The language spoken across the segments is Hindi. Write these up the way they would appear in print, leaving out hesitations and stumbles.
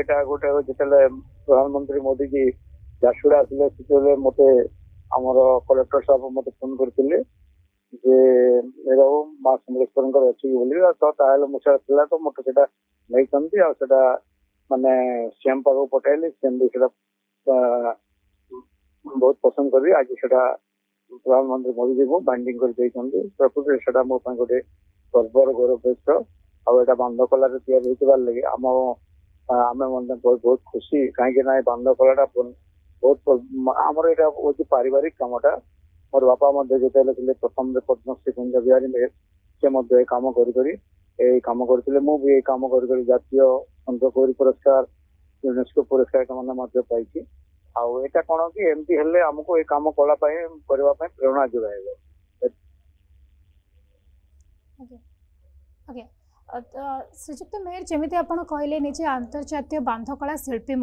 एटा गोटे जिते प्रधानमंत्री मोदी जी झारसुगुड़ा आसिले से मत आमर कलेक्टर साहब मत फोन करते माँ समलेश्वर अच्छी बोली तो मुझे तो मत से नहीं माने सीएम पाक पठाइली सीएम भी बहुत पसंद कर आज से प्रधानमंत्री मोदी जी को बाइंडिंग कर प्रकृति से मो गोटे गर्वर गौरव आटा बांधकला लगे आम बहुत खुशी कहीं बांधकला बहुत आमर यहाँ हूँ पारिवारिक कमटा मोर बापा जो प्रथम पद्मश्री कुंज बिहारी में से कम कम करते मुझे कम कर जातीय संत गौरी पुरस्कार यूनेस्को पुरस्कार पाई आटा कौन कि एमती हेल्ले आमको ये कम कला प्रेरणा जोगाए श्रीजुक्त मेयर जमी आप कहले निजे अंतर्जातीय बांधकला शिल्पी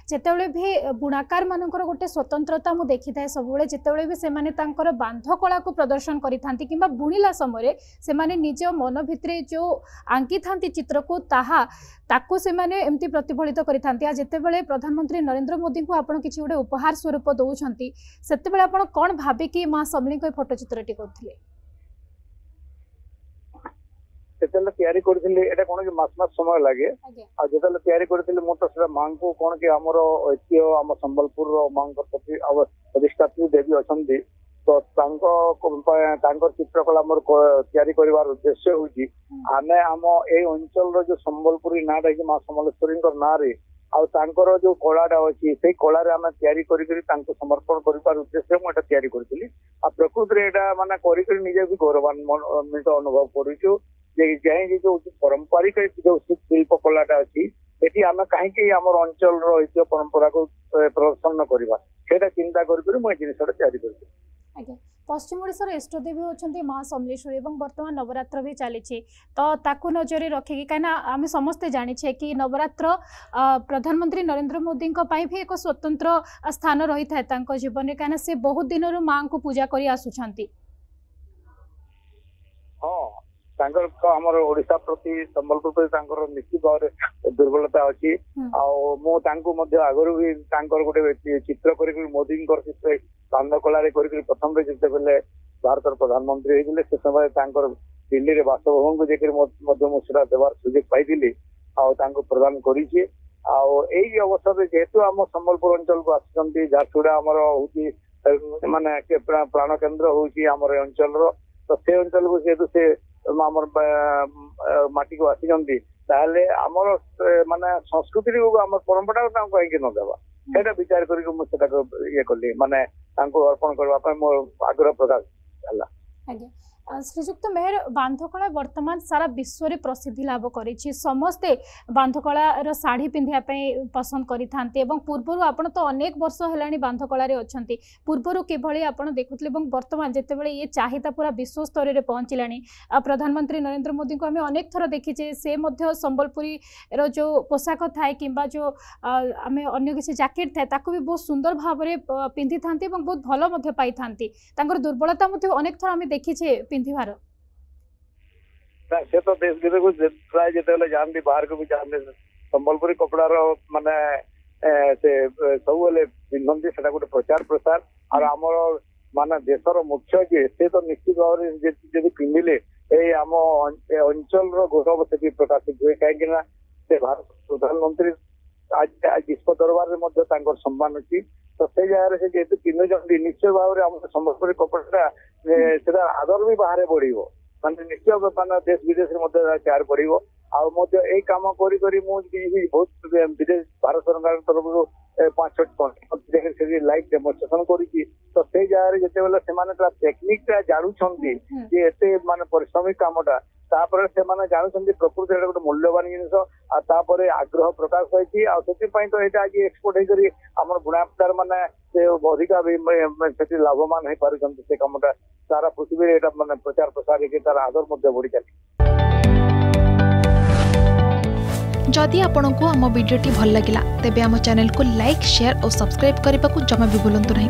जितेबाला भी बुणाकार मानकर गोटे स्वतंत्रता मुझे देखी था सब जितेबाला भी सेमाने तांकर बांधकला को प्रदर्शन करिथांती किंबा बुणिला समय से निज मन भितर जो आंकी था चित्र को ताकू से एमती प्रतिफलित करिथांती जितेबाला प्रधानमंत्री नरेंद्र मोदी को आपण किसी गोटे उपहार स्वरूप दौरान से आपण कौन भाविकी माँ समली फोटो चित्रटी करथिले तैयारी कौन कि मास समय लगे जो तैयारी करी तो माँ को कौन कि आमर ऐतिह्य आम संबलपुर माँ प्रति अधिष्ठात्री देवी अच्छा तो चित्रकला मोर तैयारी कर उद्देश्य हूँ आम ये अंचल जो संबलपुरी नाटा कि माँ समलेश्वरी ना रे आर जो कलाटा अच्छी से कलार आम तैयारी समर्पण कर उद्देश्य मुझे तैयारी करी प्रकृति यहाँ मानने करजे भी गौरवान्वित अनुभव करूँ जो पारंपरिक जो शिल्प कलाटा अच्छी ये आम कहीं आम अंचल ऐतिह्य परंपरा को प्रदर्शन करवा चिंता कर मुझे जिनसा तैयारी कर पश्चिम ओडिशार इष्टदेवी होती माँ समलेश्वरी और बर्तमान नवरात्र भी चली तो नजर रखिकी कहीं आम समस्ते जाने कि नवरात्र प्रधानमंत्री नरेंद्र मोदी भी एक स्वतंत्र स्थान रही है जीवन में कहीं से बहुत दिन माँ को पूजा कर आसुंच आमर ओडिशा प्रति संबलपुर प्रति निश्चित भाव दुर्बलता अच्छी आगुरी भी गोटे चित्र कर मोदी बांधकला प्रथम जिते बेले भारत प्रधानमंत्री होते से समय दिल्ली में बासभवन को जाकर मुझे देवार सुजोग पाई प्रदान करी अवसर जेहेतु आम संबलपुर अंचल को आसुँच झारसुगुड़ा आमर हूँ माने प्राण केन्द्र हूँ आमर अंचल तो से अंचल को जेहेतु से आमर माटी को आसी आमर माने संस्कृति आम परंपरा कहीं नदेवा से विचार कर ये कली माने अर्पण करने मोर आग्रह प्रकाश है। श्रीजुक्त मेयर बांधकला वर्तमान सारा विश्व में प्रसिद्धि लाभ करी समस्ते बांधकलार शाढ़ी पिंधापी पसंद करें पूर्वर आपड़ तो अनेक वर्ष है बांधकलार अच्छा पूर्वर किभली आप देखुले वर्तमान जितेबाला ये चाहिदा पूरा विश्व स्तर में पहुँचला प्रधानमंत्री नरेंद्र मोदी को आम अनेक थर देखीचे से संबलपुरी जो पोशाक थाए कि जो आम अन्य किसी जैकेट थाए भी बहुत सुंदर भाव में पिंधि था बहुत भल पाई था दुर्बलता अनेक थर आम देखीचे पिंधिवार से तो देश विदेश को प्राय जिते जाती बाहर को भी जाते संबलपुरी कपड़ार माने से सब पिंधती से गोटे प्रचार प्रसार और आमर माने देशर मुख्य जी से तो निश्चित भाव में पिंधिले आम अंचल गौरव से प्रकाशित हुए कहीं से भारत प्रधानमंत्री आज विश्व दरबार में सम्मान अच्छी तो से जगह से जेहतु पिंधुंट निश्चय भाव में संबलपुरी कपड़ा से आदर भी बाहर बढ़ मानते निश्चय माना देश विदेश में चार बढ़ो आई कम कर बहुत विदेश भारत सरकार तरफ 5-6 लाइव डेमोन्स्ट्रेशन करी तो से जगह जिते टेक्निक जानूँ एते माने परिश्रमिक कामटा तापर से जानते प्रकृति गोटे मूल्यवान जिन आग्रह प्रकाश पाई तो यहाँ आज एक्सपोर्ट होकर आम बुणाकार मैंने अधिका भी लाभवान हो पार्टी से कमटा सारा पृथ्वी मानने प्रचार प्रसार तार आदर बढ़ी चली। जदि आपंक आम भिडी भल लगा तेब आम चैनल को लाइक शेयर और सब्सक्राइब करने को जमा भी भूलु नहीं।